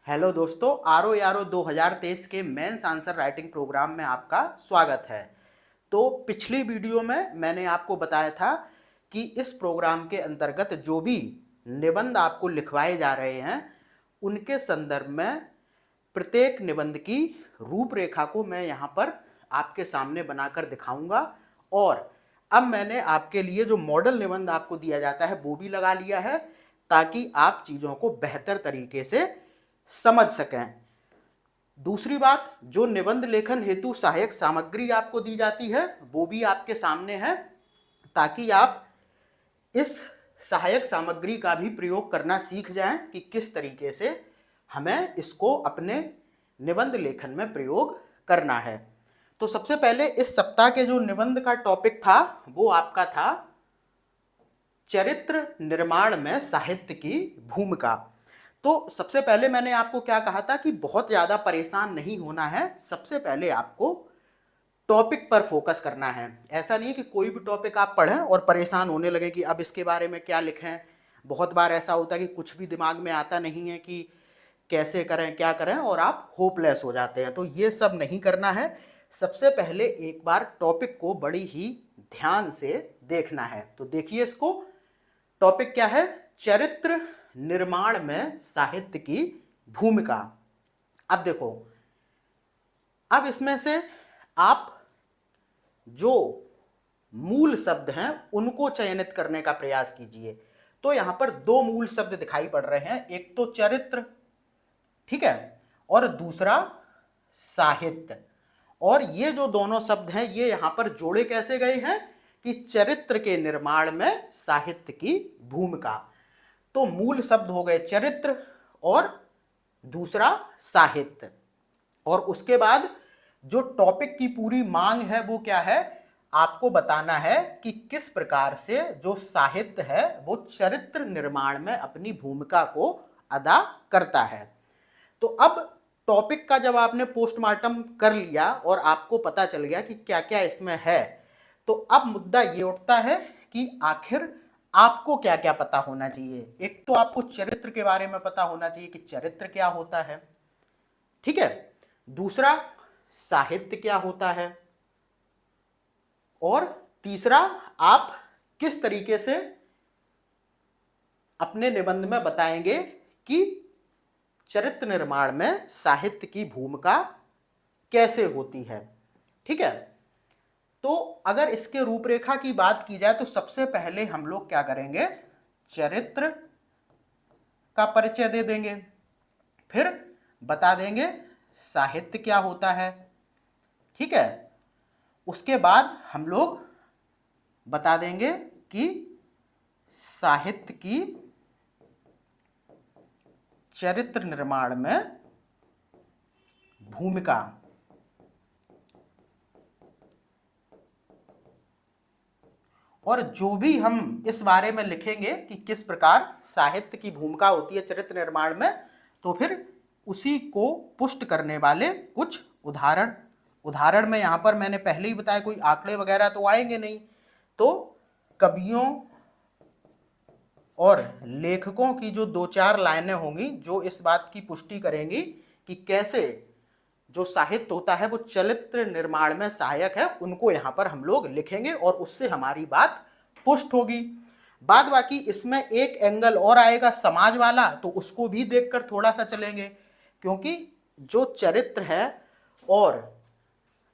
Hello दोस्तों, आरो यारो 2023 के मेंस आंसर राइटिंग प्रोग्राम में आपका स्वागत है। तो पिछली वीडियो में मैंने आपको बताया था कि इस प्रोग्राम के अंतर्गत जो भी निबंध आपको लिखवाए जा रहे हैं उनके संदर्भ में प्रत्येक निबंध की रूपरेखा को मैं यहाँ पर आपके सामने बनाकर दिखाऊंगा। और अब मैंने आपके लिए जो मॉडल निबंध आपको दिया जाता है वो भी लगा लिया है, ताकि आप चीज़ों को बेहतर तरीके से समझ सकें। दूसरी बात, जो निबंध लेखन हेतु सहायक सामग्री आपको दी जाती है वो भी आपके सामने है, ताकि आप इस सहायक सामग्री का भी प्रयोग करना सीख जाएं कि किस तरीके से हमें इसको अपने निबंध लेखन में प्रयोग करना है। तो सबसे पहले इस सप्ताह के जो निबंध का टॉपिक था वो आपका था चरित्र निर्माण में साहित्य की भूमिका। तो सबसे पहले मैंने आपको क्या कहा था कि बहुत ज़्यादा परेशान नहीं होना है। सबसे पहले आपको टॉपिक पर फोकस करना है। ऐसा नहीं है कि कोई भी टॉपिक आप पढ़ें और परेशान होने लगे कि अब इसके बारे में क्या लिखें। बहुत बार ऐसा होता है कि कुछ भी दिमाग में आता नहीं है कि कैसे करें क्या करें, और आप होपलेस हो जाते हैं। तो ये सब नहीं करना है। सबसे पहले एक बार टॉपिक को बड़ी ही ध्यान से देखना है। तो देखिए, इसको टॉपिक क्या है? चरित्र निर्माण में साहित्य की भूमिका। अब देखो, अब इसमें से आप जो मूल शब्द हैं उनको चयनित करने का प्रयास कीजिए। तो यहां पर दो मूल शब्द दिखाई पड़ रहे हैं, एक तो चरित्र, ठीक है, और दूसरा साहित्य। और ये जो दोनों शब्द हैं ये यहां पर जोड़े कैसे गए हैं कि चरित्र के निर्माण में साहित्य की भूमिका। तो मूल शब्द हो गए चरित्र और दूसरा साहित्य। और उसके बाद जो टॉपिक की पूरी मांग है वो क्या है? आपको बताना है कि किस प्रकार से जो साहित्य है वो चरित्र निर्माण में अपनी भूमिका को अदा करता है। तो अब टॉपिक का जब आपने पोस्टमार्टम कर लिया और आपको पता चल गया कि क्या क्या इसमें है, तो अब मुद्दा ये उठता है कि आखिर आपको क्या क्या पता होना चाहिए। एक तो आपको चरित्र के बारे में पता होना चाहिए कि चरित्र क्या होता है, ठीक है। दूसरा, साहित्य क्या होता है। और तीसरा, आप किस तरीके से अपने निबंध में बताएंगे कि चरित्र निर्माण में साहित्य की भूमिका कैसे होती है, ठीक है। तो अगर इसके रूपरेखा की बात की जाए तो सबसे पहले हम लोग क्या करेंगे? चरित्र का परिचय दे देंगे, फिर बता देंगे साहित्य क्या होता है, ठीक है। उसके बाद हम लोग बता देंगे कि साहित्य की चरित्र निर्माण में भूमिका। और जो भी हम इस बारे में लिखेंगे कि किस प्रकार साहित्य की भूमिका होती है चरित्र निर्माण में, तो फिर उसी को पुष्ट करने वाले कुछ उदाहरण में यहाँ पर मैंने पहले ही बताया, कोई आंकड़े वगैरह तो आएंगे नहीं। तो कवियों और लेखकों की जो दो चार लाइनें होंगी जो इस बात की पुष्टि करेंगी कि कैसे जो साहित्य होता है वो चरित्र निर्माण में सहायक है, उनको यहाँ पर हम लोग लिखेंगे और उससे हमारी बात पुष्ट होगी। बाद बाकी इसमें एक एंगल और आएगा समाज वाला, तो उसको भी देखकर थोड़ा सा चलेंगे, क्योंकि जो चरित्र है और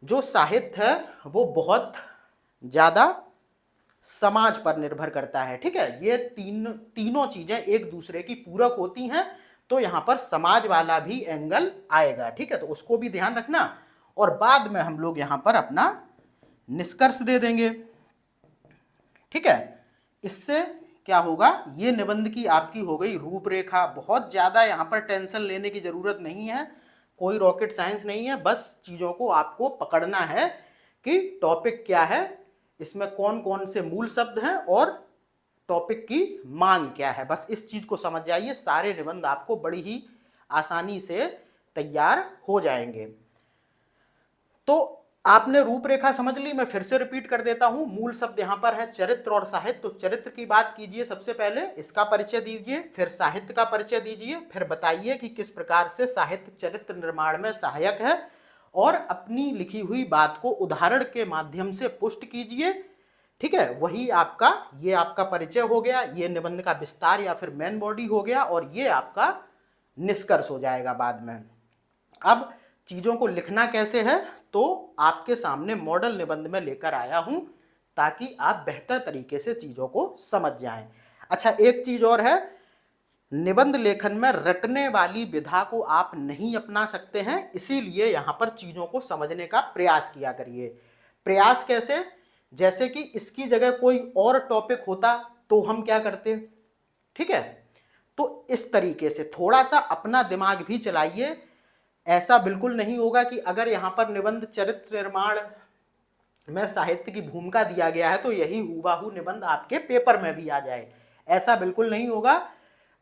जो साहित्य है वो बहुत ज़्यादा समाज पर निर्भर करता है, ठीक है। ये तीनों चीजें एक दूसरे की पूरक होती हैं, तो यहां पर समाज वाला भी एंगल आएगा, ठीक है। तो उसको भी ध्यान रखना। और बाद में हम लोग यहां पर अपना निष्कर्ष दे देंगे, ठीक है। इससे क्या होगा? ये निबंध की आपकी हो गई रूपरेखा। बहुत ज्यादा यहां पर टेंशन लेने की जरूरत नहीं है, कोई रॉकेट साइंस नहीं है। बस चीजों को आपको पकड़ना है कि टॉपिक क्या है, इसमें कौन कौन से मूल शब्द हैं और टॉपिक की मांग क्या है। बस इस चीज को समझ जाइए, सारे निबंध आपको बड़ी ही आसानी से तैयार हो जाएंगे। तो आपने रूपरेखा समझ ली, मैं फिर से रिपीट कर देता हूं। मूल शब्द यहां पर है चरित्र और साहित्य। तो चरित्र की बात कीजिए, सबसे पहले इसका परिचय दीजिए, फिर साहित्य का परिचय दीजिए, फिर बताइए कि किस प्रकार से साहित्य चरित्र निर्माण में सहायक है, और अपनी लिखी हुई बात को उदाहरण के माध्यम से पुष्ट कीजिए। ठीक है, वही आपका, ये आपका परिचय हो गया, ये निबंध का विस्तार या फिर मेन बॉडी हो गया, और ये आपका निष्कर्ष हो जाएगा बाद में। अब चीजों को लिखना कैसे है, तो आपके सामने मॉडल निबंध में लेकर आया हूं ताकि आप बेहतर तरीके से चीजों को समझ जाएं। अच्छा, एक चीज और है, निबंध लेखन में रटने वाली विधा को आप नहीं अपना सकते हैं, इसीलिए यहां पर चीजों को समझने का प्रयास किया करिए। प्रयास कैसे, जैसे कि इसकी जगह कोई और टॉपिक होता तो हम क्या करते, ठीक है, तो इस तरीके से थोड़ा सा अपना दिमाग भी चलाइए। ऐसा बिल्कुल नहीं होगा कि अगर यहां पर निबंध चरित्र निर्माण में साहित्य की भूमिका दिया गया है तो यही हुबहू निबंध आपके पेपर में भी आ जाए, ऐसा बिल्कुल नहीं होगा।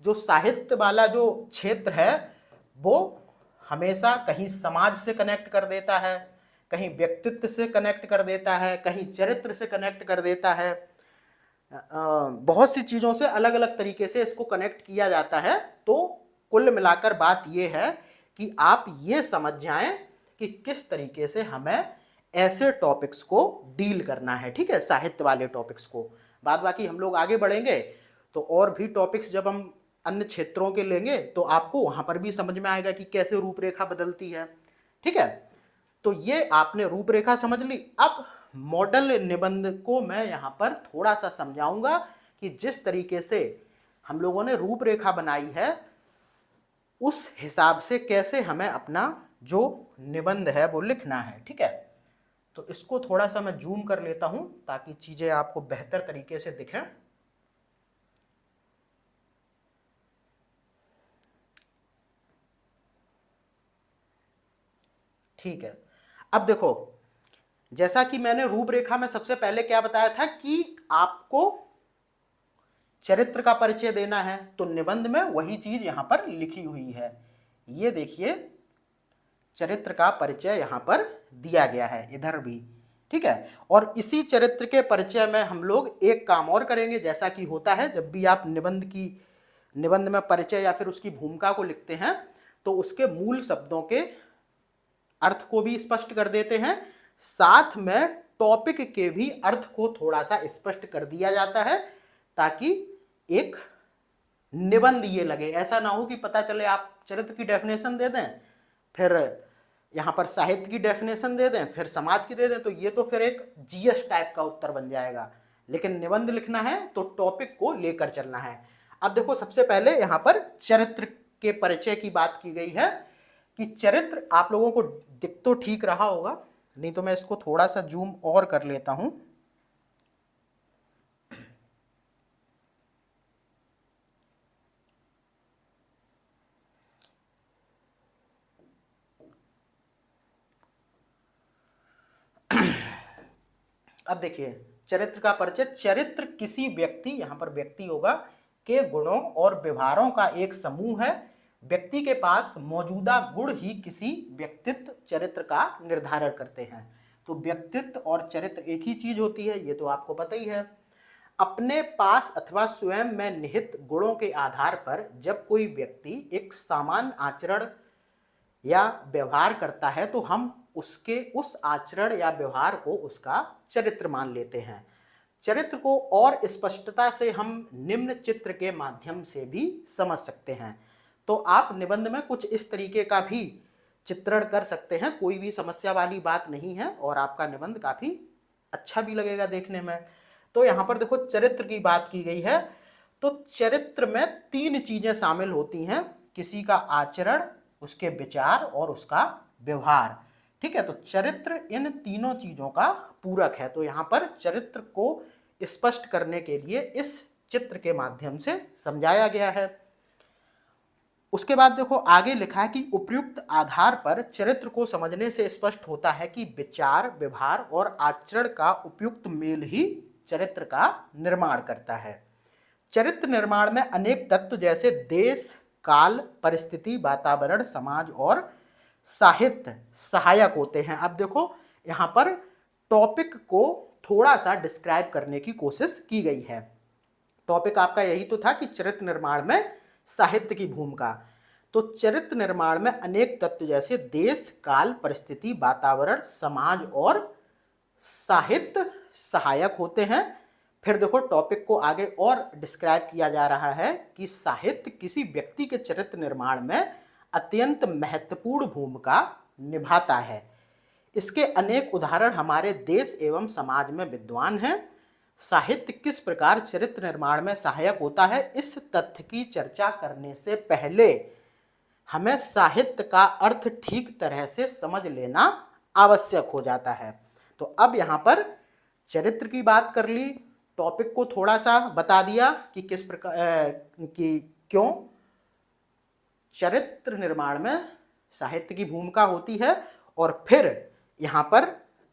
जो साहित्य वाला जो क्षेत्र है वो हमेशा कहीं समाज से कनेक्ट कर देता है, कहीं व्यक्तित्व से कनेक्ट कर देता है, कहीं चरित्र से कनेक्ट कर देता है, बहुत सी चीज़ों से अलग अलग तरीके से इसको कनेक्ट किया जाता है। तो कुल मिलाकर बात ये है कि आप ये समझ जाएं कि किस तरीके से हमें ऐसे टॉपिक्स को डील करना है, ठीक है, साहित्य वाले टॉपिक्स को। बाद बाकी हम लोग आगे बढ़ेंगे तो और भी टॉपिक्स जब हम अन्य क्षेत्रों के लेंगे तो आपको वहां पर भी समझ में आएगा कि कैसे रूपरेखा बदलती है, ठीक है। तो ये आपने रूपरेखा समझ ली। अब मॉडल निबंध को मैं यहाँ पर थोड़ा सा समझाऊंगा कि जिस तरीके से हम लोगों ने रूपरेखा बनाई है उस हिसाब से कैसे हमें अपना जो निबंध है वो लिखना है, ठीक है। तो इसको थोड़ा सा मैं जूम कर लेता हूं ताकि चीजें आपको बेहतर तरीके से दिखें। ठीक है, अब देखो, जैसा कि मैंने रूपरेखा में सबसे पहले क्या बताया था कि आपको चरित्र का परिचय देना है, तो निबंध में वही चीज यहां पर लिखी हुई है। ये देखिए, चरित्र का परिचय यहां पर दिया गया है, इधर भी, ठीक है। और इसी चरित्र के परिचय में हम लोग एक काम और करेंगे, जैसा कि होता है जब भी आप निबंध में परिचय या फिर उसकी भूमिका को लिखते हैं तो उसके मूल शब्दों के अर्थ को भी स्पष्ट कर देते हैं, साथ में टॉपिक के भी अर्थ को थोड़ा सा स्पष्ट कर दिया जाता है, ताकि एक निबंध ये लगे। ऐसा ना हो कि पता चले आप चरित्र की डेफिनेशन दे दें, फिर यहाँ पर साहित्य की डेफिनेशन दे दें, फिर समाज की दे दें, तो ये तो फिर एक जीएस टाइप का उत्तर बन जाएगा। लेकिन निबंध लिखना है तो टॉपिक को लेकर चलना है। अब देखो, सबसे पहले यहाँ पर चरित्र के परिचय की बात की गई है कि चरित्र आप लोगों को दिख तो ठीक रहा होगा, नहीं तो मैं इसको थोड़ा सा जूम और कर लेता हूं। अब देखिए, चरित्र का परिचय, चरित्र किसी व्यक्ति, यहां पर व्यक्ति होगा, के गुणों और व्यवहारों का एक समूह है। व्यक्ति के पास मौजूदा गुण ही किसी व्यक्तित्व चरित्र का निर्धारण करते हैं। तो व्यक्तित्व और चरित्र एक ही चीज होती है, ये तो आपको पता ही है। अपने पास अथवा स्वयं में निहित गुणों के आधार पर जब कोई व्यक्ति एक सामान्य आचरण या व्यवहार करता है तो हम उसके उस आचरण या व्यवहार को उसका चरित्र मान लेते हैं। चरित्र को और स्पष्टता से हम निम्न चित्र के माध्यम से भी समझ सकते हैं। तो आप निबंध में कुछ इस तरीके का भी चित्रण कर सकते हैं, कोई भी समस्या वाली बात नहीं है, और आपका निबंध काफी अच्छा भी लगेगा देखने में। तो यहाँ पर देखो, चरित्र की बात की गई है, तो चरित्र में तीन चीजें शामिल होती हैं, किसी का आचरण, उसके विचार और उसका व्यवहार, ठीक है। तो चरित्र इन तीनों चीजों का पूरक है। तो यहाँ पर चरित्र को स्पष्ट करने के लिए इस चित्र के माध्यम से समझाया गया है। उसके बाद देखो, आगे लिखा है कि उपयुक्त आधार पर चरित्र को समझने से स्पष्ट होता है कि विचार, व्यवहार और आचरण का उपयुक्त मेल ही चरित्र का निर्माण करता है। चरित्र निर्माण में अनेक तत्व जैसे देश, काल, परिस्थिति, वातावरण, समाज और साहित्य सहायक होते हैं। अब देखो, यहाँ पर टॉपिक को थोड़ा सा डिस्क्राइब करने की कोशिश की गई है। टॉपिक आपका यही तो था कि चरित्र निर्माण में साहित्य की भूमिका। तो चरित्र निर्माण में अनेक तत्व जैसे देश, काल, परिस्थिति, वातावरण, समाज और साहित्य सहायक होते हैं। फिर देखो टॉपिक को आगे और डिस्क्राइब किया जा रहा है कि साहित्य किसी व्यक्ति के चरित्र निर्माण में अत्यंत महत्वपूर्ण भूमिका निभाता है। इसके अनेक उदाहरण हमारे देश एवं समाज में विद्वान हैं। साहित्य किस प्रकार चरित्र निर्माण में सहायक होता है, इस तथ्य की चर्चा करने से पहले हमें साहित्य का अर्थ ठीक तरह से समझ लेना आवश्यक हो जाता है। तो अब यहाँ पर चरित्र की बात कर ली, टॉपिक को थोड़ा सा बता दिया कि किस प्रकार कि क्यों चरित्र निर्माण में साहित्य की भूमिका होती है, और फिर यहाँ पर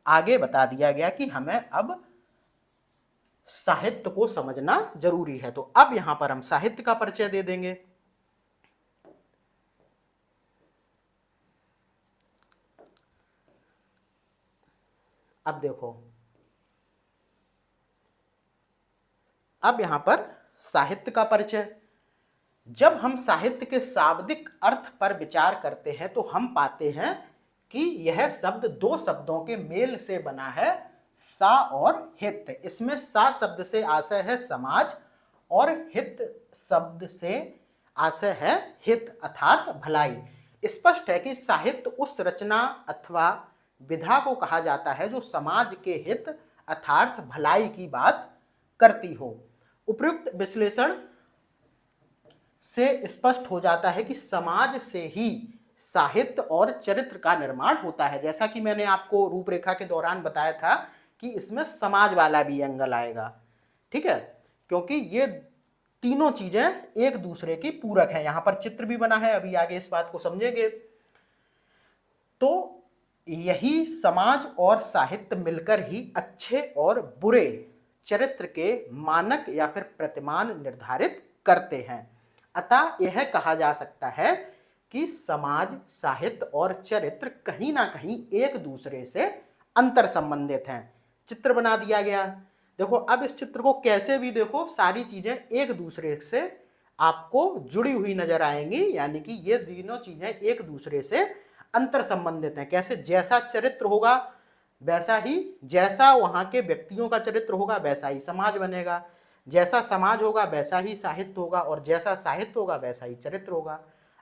आगे बता दिया गया कि हमें अब साहित्य को समझना जरूरी है। तो अब यहां पर हम साहित्य का परिचय दे देंगे। अब देखो, अब यहां पर साहित्य का परिचय। जब हम साहित्य के शाब्दिक अर्थ पर विचार करते हैं तो हम पाते हैं कि यह शब्द दो शब्दों के मेल से बना है, सा और हित। इसमें सा शब्द से आशय है समाज और हित शब्द से आशय है हित अर्थात भलाई। स्पष्ट है कि साहित्य उस रचना अथवा विधा को कहा जाता है जो समाज के हित अर्थात भलाई की बात करती हो। उपयुक्त विश्लेषण से स्पष्ट हो जाता है कि समाज से ही साहित्य और चरित्र का निर्माण होता है। जैसा कि मैंने आपको रूपरेखा के दौरान बताया था कि इसमें समाज वाला भी एंगल आएगा, ठीक है, क्योंकि ये तीनों चीजें एक दूसरे की पूरक है। यहां पर चित्र भी बना है, अभी आगे इस बात को समझेंगे। तो यही समाज और साहित्य मिलकर ही अच्छे और बुरे चरित्र के मानक या फिर प्रतिमान निर्धारित करते हैं। अतः यह कहा जा सकता है कि समाज, साहित्य और चरित्र कहीं ना कहीं एक दूसरे से अंतर संबंधित हैं। चित्र बना दिया गया। देखो अब इस चित्र को कैसे भी देखो, सारी चीजें एक दूसरे से आपको जुड़ी हुई नजर आएंगी, यानी कि ये तीनों चीजें एक दूसरे से अंतर संबंधित हैं। कैसे? जैसा चरित्र होगा वैसा ही, जैसा वहां के व्यक्तियों का चरित्र होगा वैसा ही समाज बनेगा, जैसा समाज होगा वैसा ही साहित्य होगा, और जैसा साहित्य होगा वैसा ही चरित्र होगा।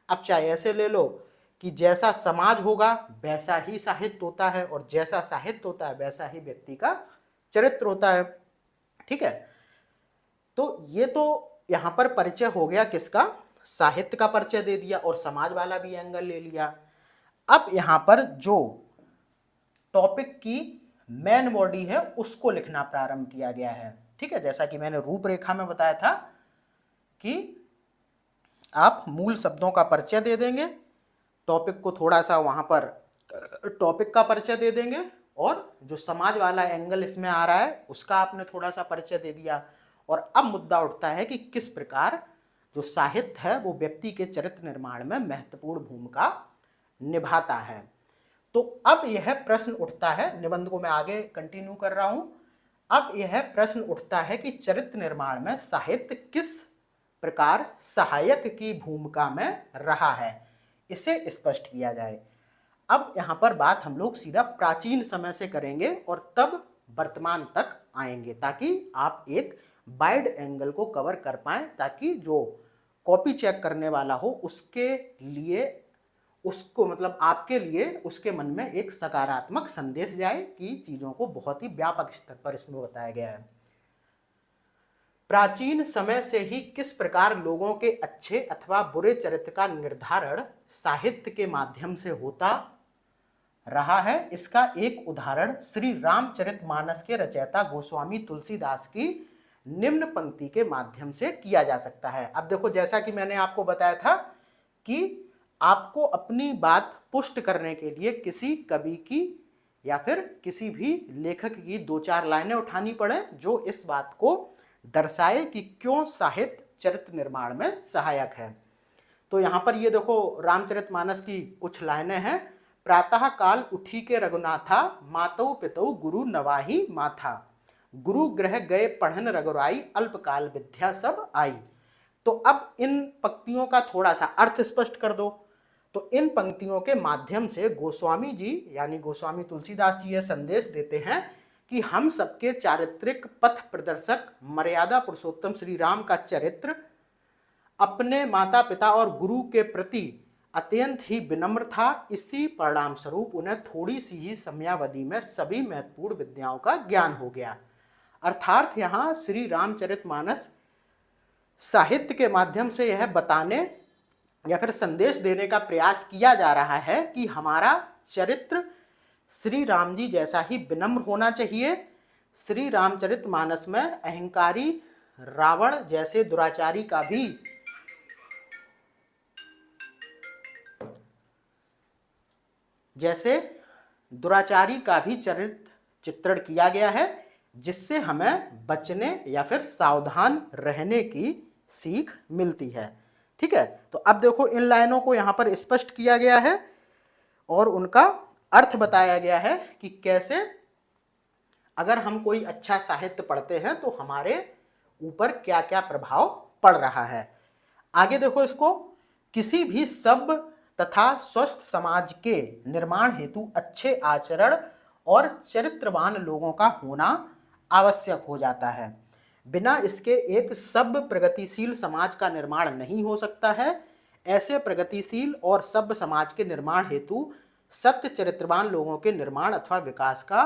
अब चाहे ऐसे ले लो कि जैसा समाज होगा वैसा ही साहित्य होता है, और जैसा साहित्य होता है वैसा ही व्यक्ति का चरित्र होता है, ठीक है। तो ये तो यहां पर परिचय हो गया किसका? साहित्य का परिचय दे दिया और समाज वाला भी एंगल ले लिया। अब यहां पर जो टॉपिक की मेन बॉडी है उसको लिखना प्रारंभ किया गया है, ठीक है। जैसा कि मैंने रूपरेखा में बताया था कि आप मूल शब्दों का परिचय दे देंगे, टॉपिक को थोड़ा सा वहां पर टॉपिक का परिचय दे देंगे, और जो समाज वाला एंगल इसमें आ रहा है उसका आपने थोड़ा सा परिचय दे दिया। और अब मुद्दा उठता है कि किस प्रकार जो साहित्य है वो व्यक्ति के चरित्र निर्माण में महत्वपूर्ण भूमिका निभाता है। तो अब यह प्रश्न उठता है, निबंध को मैं आगे कंटिन्यू कर रहा हूं। अब यह प्रश्न उठता है कि चरित्र निर्माण में साहित्य किस प्रकार सहायक की भूमिका में रहा है, इसे स्पष्ट किया जाए। अब यहां पर बात हम लोग सीधा प्राचीन समय से करेंगे और तब वर्तमान तक आएंगे, ताकि आप एक वाइड एंगल को कवर कर पाएं, ताकि जो कॉपी चेक करने वाला हो उसके लिए, उसको मतलब आपके लिए उसके मन में एक सकारात्मक संदेश जाए कि चीजों को बहुत ही व्यापक स्तर पर इसमें बताया गया है। प्राचीन समय से ही किस प्रकार लोगों के अच्छे अथवा बुरे चरित्र का निर्धारण साहित्य के माध्यम से होता रहा है, इसका एक उदाहरण श्री रामचरितमानस के रचयिता गोस्वामी तुलसीदास की निम्न पंक्ति के माध्यम से किया जा सकता है। अब देखो, जैसा कि मैंने आपको बताया था कि आपको अपनी बात पुष्ट करने के लिए किसी कवि की या फिर किसी भी लेखक की दो चार लाइनें उठानी पड़े जो इस बात को दर्शाए कि क्यों साहित्य चरित्र निर्माण में सहायक है। तो यहाँ पर ये देखो रामचरितमानस की कुछ लाइनें हैं। प्रातः काल उठी के रघुनाथा, मातौ पितौ गुरु नवाही माथा, गुरु ग्रह गए पढ़न रघुराई, अल्पकाल विद्या सब आई। तो अब इन पंक्तियों का थोड़ा सा अर्थ स्पष्ट कर दो। तो इन पंक्तियों के माध्यम से गोस्वामी जी यानी गोस्वामी तुलसीदास जी यह संदेश देते हैं कि हम सबके चारित्रिक पथ प्रदर्शक मर्यादा पुरुषोत्तम श्री राम का चरित्र अपने माता पिता और गुरु के प्रति अत्यंत ही विनम्र था। इसी परिणाम स्वरूप उन्हें थोड़ी सी ही समयावधि में सभी महत्वपूर्ण विद्याओं का ज्ञान हो गया। अर्थात यहाँ श्री रामचरितमानस साहित्य के माध्यम से यह बताने या फिर संदेश देने का प्रयास किया जा रहा है कि हमारा चरित्र श्री राम जी जैसा ही विनम्र होना चाहिए। श्री रामचरितमानस में अहंकारी रावण जैसे दुराचारी का भी चरित्र चित्रण किया गया है, जिससे हमें बचने या फिर सावधान रहने की सीख मिलती है। ठीक है, तो अब देखो इन लाइनों को यहाँ पर स्पष्ट किया गया है और उनका अर्थ बताया गया है कि कैसे अगर हम कोई अच्छा साहित्य पढ़ते हैं तो हमारे ऊपर क्या क्या प्रभाव पड़ रहा है। आगे देखो इसको, किसी भी सभ्य तथा स्वस्थ समाज के निर्माण हेतु अच्छे आचरण और चरित्रवान लोगों का होना आवश्यक हो जाता है। बिना इसके एक सभ्य प्रगतिशील समाज का निर्माण नहीं हो सकता है। ऐसे प्रगतिशील और सभ्य समाज के निर्माण हेतु सत्य चरित्रवान लोगों के निर्माण अथवा विकास का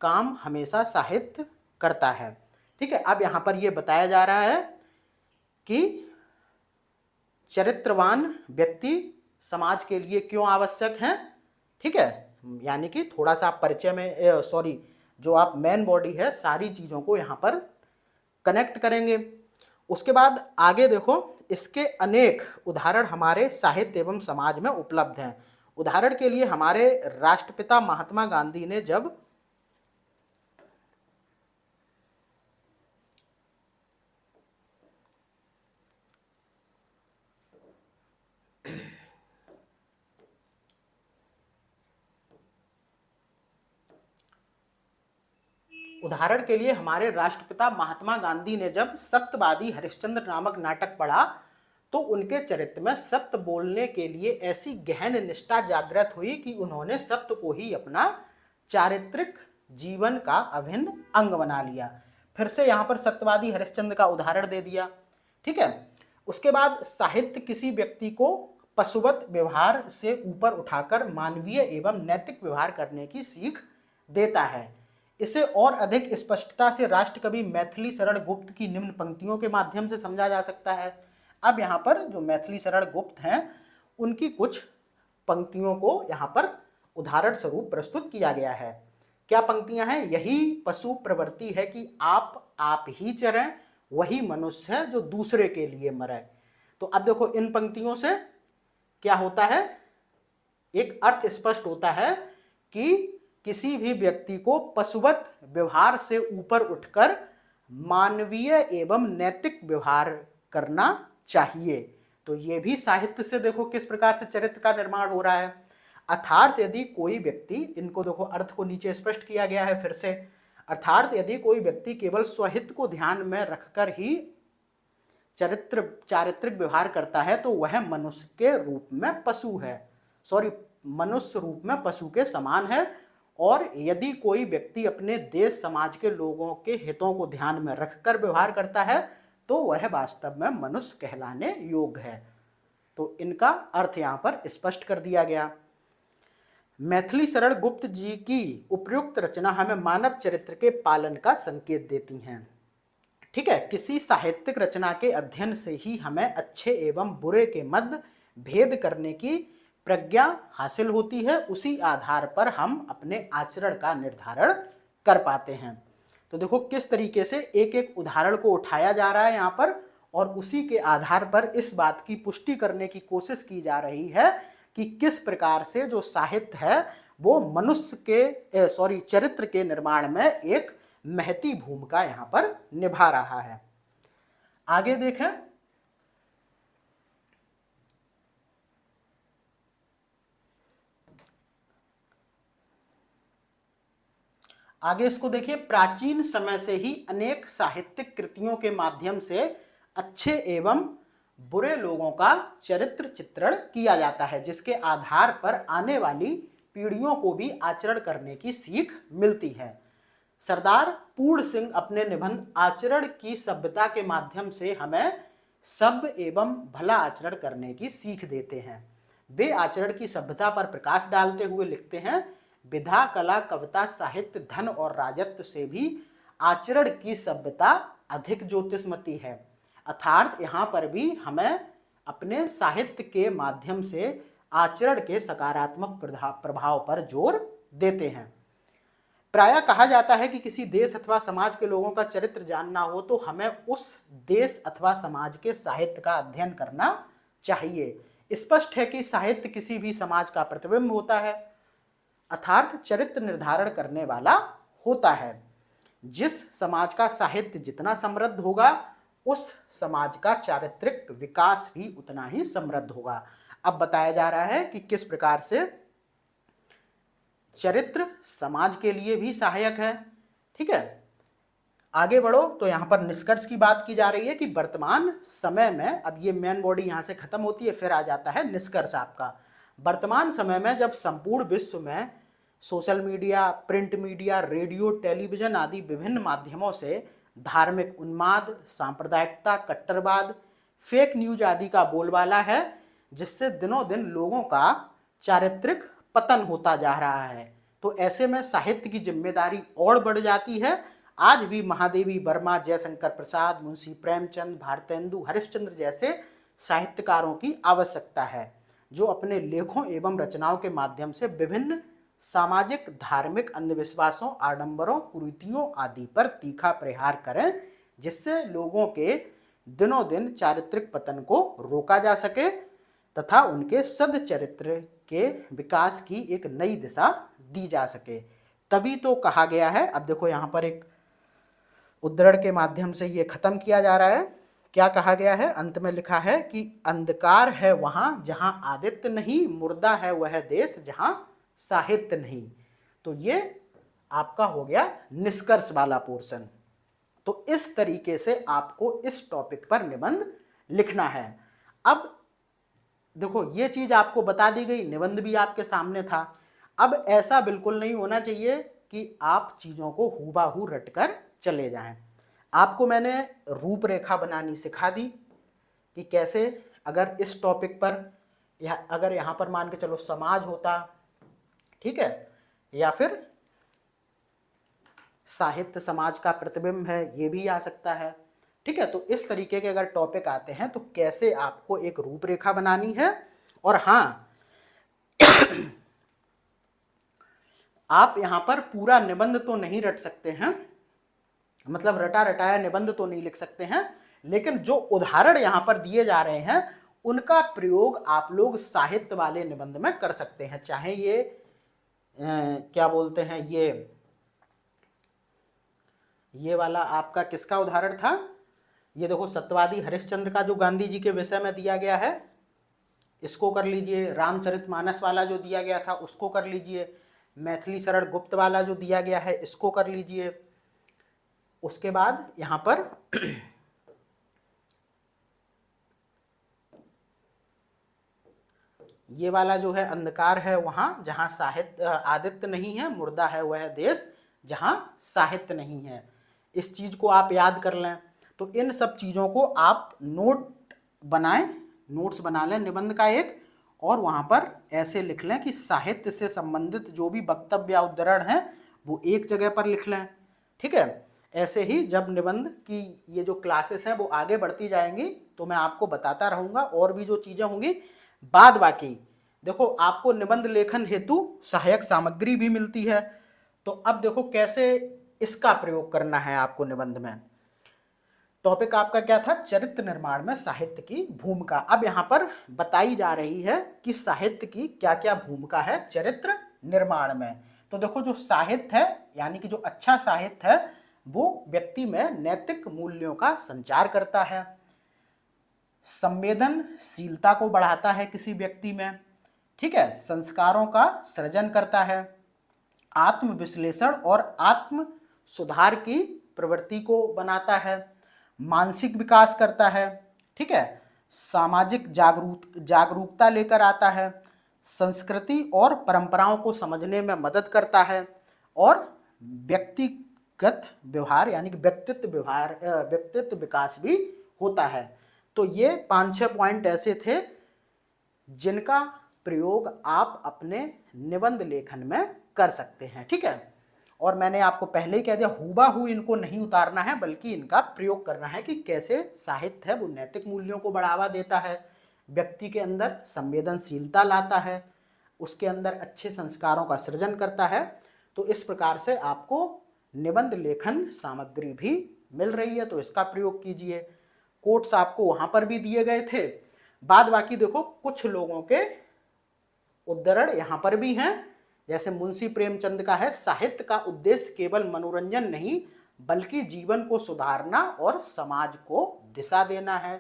काम हमेशा साहित्य करता है। ठीक है, अब यहाँ पर यह बताया जा रहा है कि चरित्रवान व्यक्ति समाज के लिए क्यों आवश्यक हैं। ठीक है, यानी कि थोड़ा सा परिचय में जो आप मेन बॉडी है सारी चीज़ों को यहाँ पर कनेक्ट करेंगे। उसके बाद आगे देखो, इसके अनेक उदाहरण हमारे साहित्य एवं समाज में उपलब्ध हैं। उदाहरण के लिए हमारे राष्ट्रपिता महात्मा गांधी ने जब सत्यवादी हरिश्चंद्र नामक नाटक पढ़ा तो उनके चरित्र में सत्य बोलने के लिए ऐसी गहन निष्ठा जागृत हुई कि उन्होंने सत्य को ही अपना चारित्रिक जीवन का अभिन्न अंग बना लिया। फिर से यहाँ पर सत्यवादी हरिश्चंद्र का उदाहरण दे दिया। ठीक है, उसके बाद साहित्य किसी व्यक्ति को पशुवत व्यवहार से ऊपर उठाकर मानवीय एवं नैतिक व्यवहार करने की सीख देता है। इसे और अधिक स्पष्टता से राष्ट्रकवि मैथिली शरण गुप्त की निम्न पंक्तियों के माध्यम से समझा जा सकता है। अब यहाँ पर जो मैथिली शरण गुप्त हैं उनकी कुछ पंक्तियों को यहाँ पर उदाहरण स्वरूप प्रस्तुत किया गया है। क्या पंक्तियां हैं? यही पशु प्रवृत्ति है कि आप ही चरें, वही मनुष्य है जो दूसरे के लिए मरे। तो अब देखो इन पंक्तियों से क्या होता है, एक अर्थ स्पष्ट होता है कि किसी भी व्यक्ति को पशुवत व्यवहार से ऊपर उठकर मानवीय एवं नैतिक व्यवहार करना चाहिए। तो ये भी साहित्य से देखो किस प्रकार से चरित्र का निर्माण हो रहा है। अर्थात यदि कोई व्यक्ति, इनको देखो अर्थ को नीचे स्पष्ट किया गया है फिर से, अर्थात यदि कोई व्यक्ति केवल स्वहित को ध्यान में रखकर ही चारित्रिक व्यवहार करता है तो वह मनुष्य के रूप में पशु है, मनुष्य रूप में पशु के समान है। और यदि कोई व्यक्ति अपने देश समाज के लोगों के हितों को ध्यान में रखकर व्यवहार करता है तो वह वास्तव में मनुष्य कहलाने योग्य है। तो इनका अर्थ यहाँ पर स्पष्ट कर दिया गया। मैथिली शरण गुप्त जी की उपयुक्त रचना हमें मानव चरित्र के पालन का संकेत देती हैं। ठीक है, किसी साहित्यिक रचना के अध्ययन से ही हमें अच्छे एवं बुरे के मध्य भेद करने की प्रज्ञा हासिल होती है। उसी आधार पर हम अपने आचरण का निर्धारण कर पाते हैं। तो देखो किस तरीके से एक एक उदाहरण को उठाया जा रहा है यहाँ पर, और उसी के आधार पर इस बात की पुष्टि करने की कोशिश की जा रही है कि किस प्रकार से जो साहित्य है वो मनुष्य के चरित्र के निर्माण में एक महती भूमिका यहाँ पर निभा रहा है। आगे देखें, आगे इसको देखिए, प्राचीन समय से ही अनेक साहित्यिक कृतियों के माध्यम से अच्छे एवं बुरे लोगों का चरित्र चित्रण किया जाता है, जिसके आधार पर आने वाली पीढ़ियों को भी आचरण करने की सीख मिलती है। सरदार पूर्ण सिंह अपने निबंध आचरण की सभ्यता के माध्यम से हमें सभ्य एवं भला आचरण करने की सीख देते हैं। वे आचरण की सभ्यता पर प्रकाश डालते हुए लिखते हैं, विधा कला कविता साहित्य धन और राजत्व से भी आचरण की सभ्यता अधिक ज्योतिषमती है। अर्थात यहाँ पर भी हमें अपने साहित्य के माध्यम से आचरण के सकारात्मक प्रभाव पर जोर देते हैं। प्रायः कहा जाता है कि किसी देश अथवा समाज के लोगों का चरित्र जानना हो तो हमें उस देश अथवा समाज के साहित्य का अध्ययन करना चाहिए। स्पष्ट है कि साहित्य किसी भी समाज का प्रतिबिंब होता है, अर्थात चरित्र निर्धारण करने वाला होता है। जिस समाज का साहित्य जितना समृद्ध होगा, उस समाज का चारित्रिक विकास भी उतना ही समृद्ध होगा। अब बताया जा रहा है कि किस प्रकार से चरित्र समाज के लिए भी सहायक है। ठीक है, आगे बढ़ो तो यहाँ पर निष्कर्ष की बात की जा रही है कि वर्तमान समय में, अब ये मेन बॉडी यहाँ से खत्म होती है, फिर आ जाता है निष्कर्ष आपका। वर्तमान समय में जब संपूर्ण विश्व में social media, print media, radio, television आदि विभिन्न माध्यमों से धार्मिक उन्माद, सांप्रदायिकता, कट्टरवाद, फेक न्यूज आदि का बोलबाला है, जिससे दिनों दिन लोगों का चारित्रिक पतन होता जा रहा है, तो ऐसे में साहित्य की जिम्मेदारी और बढ़ जाती है। आज भी महादेवी वर्मा, जयशंकर प्रसाद, मुंशी प्रेमचंद, भारतेंदु हरिश्चंद्र जैसे साहित्यकारों की आवश्यकता है, जो अपने लेखों एवं रचनाओं के माध्यम से विभिन्न सामाजिक, धार्मिक अंधविश्वासों, आडंबरों, कुरीतियों आदि पर तीखा प्रहार करें, जिससे लोगों के दिनों दिन चारित्रिक पतन को रोका जा सके तथा उनके सद्चरित्र के विकास की एक नई दिशा दी जा सके। तभी तो कहा गया है, अब देखो यहाँ पर एक उद्धरण के माध्यम से ये खत्म किया जा रहा है। क्या कहा गया है? अंत में लिखा है कि अंधकार है वहां जहां आदित्य नहीं, मुर्दा है वह देश जहां साहित्य नहीं। तो ये आपका हो गया निष्कर्ष वाला पोर्शन। तो इस तरीके से आपको इस टॉपिक पर निबंध लिखना है। अब देखो, ये चीज आपको बता दी गई, निबंध भी आपके सामने था। अब ऐसा बिल्कुल नहीं होना चाहिए कि आप चीजों को हूबहू रटकर चले जाएं। आपको मैंने रूपरेखा बनानी सिखा दी कि कैसे, अगर इस टॉपिक पर अगर यहाँ पर मान के चलो समाज होता, ठीक है, या फिर साहित्य समाज का प्रतिबिंब है, ये भी आ सकता है। ठीक है, तो इस तरीके के अगर टॉपिक आते हैं तो कैसे आपको एक रूपरेखा बनानी है। और हाँ, आप यहां पर पूरा निबंध तो नहीं रट सकते हैं, मतलब रटा रटाया निबंध तो नहीं लिख सकते हैं, लेकिन जो उदाहरण यहां पर दिए जा रहे हैं उनका प्रयोग आप लोग साहित्य वाले निबंध में कर सकते हैं। चाहे ये क्या बोलते हैं, ये वाला आपका किसका उदाहरण था, ये देखो सत्यवादी हरिश्चंद्र का जो गांधी जी के विषय में दिया गया है, इसको कर लीजिए। रामचरितमानस वाला जो दिया गया था उसको कर लीजिए। मैथिली शरण गुप्त वाला जो दिया गया है इसको कर लीजिए। उसके बाद यहाँ पर ये वाला जो है, अंधकार है वहां जहां साहित्य आदित्य नहीं है, मुर्दा है वह देश जहां साहित्य नहीं है। इस चीज को आप याद कर लें। तो इन सब चीजों को आप नोट्स बना लें निबंध का एक, और वहां पर ऐसे लिख लें कि साहित्य से संबंधित जो भी वक्तव्य या उद्धरण है वो एक जगह पर लिख लें। ठीक है, ऐसे ही जब निबंध की ये जो क्लासेस हैं वो आगे बढ़ती जाएंगी तो मैं आपको बताता रहूंगा और भी जो चीजें होंगी। बाद बाकी देखो, आपको निबंध लेखन हेतु सहायक सामग्री भी मिलती है। तो अब देखो कैसे इसका प्रयोग करना है आपको निबंध में। टॉपिक आपका क्या था? चरित्र निर्माण में साहित्य की भूमिका। अब यहाँ पर बताई जा रही है कि साहित्य की क्या क्या भूमिका है चरित्र निर्माण में। तो देखो, जो साहित्य है यानी कि जो अच्छा साहित्य है वो व्यक्ति में नैतिक मूल्यों का संचार करता है, संवेदनशीलता को बढ़ाता है किसी व्यक्ति में, ठीक है, संस्कारों का सृजन करता है, आत्म विश्लेषण और आत्म सुधार की प्रवृत्ति को बनाता है, मानसिक विकास करता है, ठीक है, सामाजिक जागरूकता लेकर आता है, संस्कृति और परंपराओं को समझने में मदद करता है, और व्यक्तिगत व्यवहार यानी कि व्यक्तित्व विकास भी होता है। तो ये 5-6 पॉइंट ऐसे थे जिनका प्रयोग आप अपने निबंध लेखन में कर सकते हैं, ठीक है। और मैंने आपको पहले ही कह दिया, हूबहू इनको नहीं उतारना है, बल्कि इनका प्रयोग करना है कि कैसे साहित्य है वो नैतिक मूल्यों को बढ़ावा देता है, व्यक्ति के अंदर संवेदनशीलता लाता है, उसके अंदर अच्छे संस्कारों का सृजन करता है। तो इस प्रकार से आपको निबंध लेखन सामग्री भी मिल रही है, तो इसका प्रयोग कीजिए। कोट्स आपको वहां पर भी दिए गए थे। बाद बाकी देखो कुछ लोगों के उद्धरण यहाँ पर भी हैं, जैसे मुंशी प्रेमचंद का है, साहित्य का उद्देश्य केवल मनोरंजन नहीं बल्कि जीवन को सुधारना और समाज को दिशा देना है।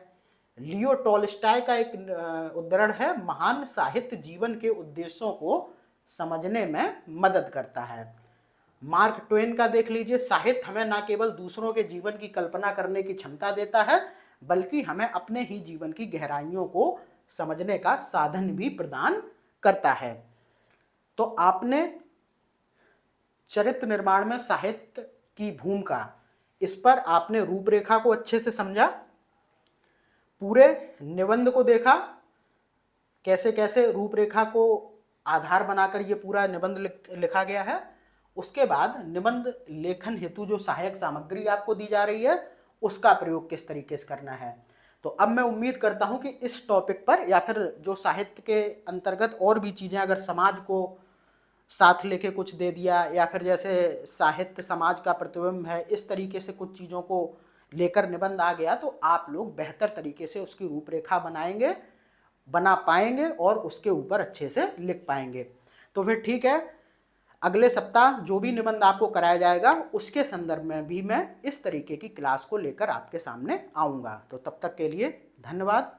लियो टॉल्स्टॉय का एक उद्धरण है, महान साहित्य जीवन के उद्देश्यों को समझने में मदद करता है। मार्क ट्वेन का देख लीजिए, साहित्य हमें न केवल दूसरों के जीवन की कल्पना करने की क्षमता देता है बल्कि हमें अपने ही जीवन की गहराइयों को समझने का साधन भी प्रदान करता है। तो आपने चरित्र निर्माण में साहित्य की भूमिका, इस पर आपने रूपरेखा को अच्छे से समझा, पूरे निबंध को देखा, कैसे कैसे रूपरेखा को आधार बनाकर ये पूरा निबंध लिखा गया है। उसके बाद निबंध लेखन हेतु जो सहायक सामग्री आपको दी जा रही है उसका प्रयोग किस तरीके से करना है। तो अब मैं उम्मीद करता हूं कि इस टॉपिक पर या फिर जो साहित्य के अंतर्गत और भी चीजें, अगर समाज को साथ लेके कुछ दे दिया या फिर जैसे साहित्य समाज का प्रतिबिंब है, इस तरीके से कुछ चीज़ों को लेकर निबंध आ गया तो आप लोग बेहतर तरीके से उसकी रूपरेखा बना पाएंगे और उसके ऊपर अच्छे से लिख पाएंगे। तो फिर ठीक है, अगले सप्ताह जो भी निबंध आपको कराया जाएगा उसके संदर्भ में भी मैं इस तरीके की क्लास को लेकर आपके सामने आऊँगा। तो तब तक के लिए धन्यवाद।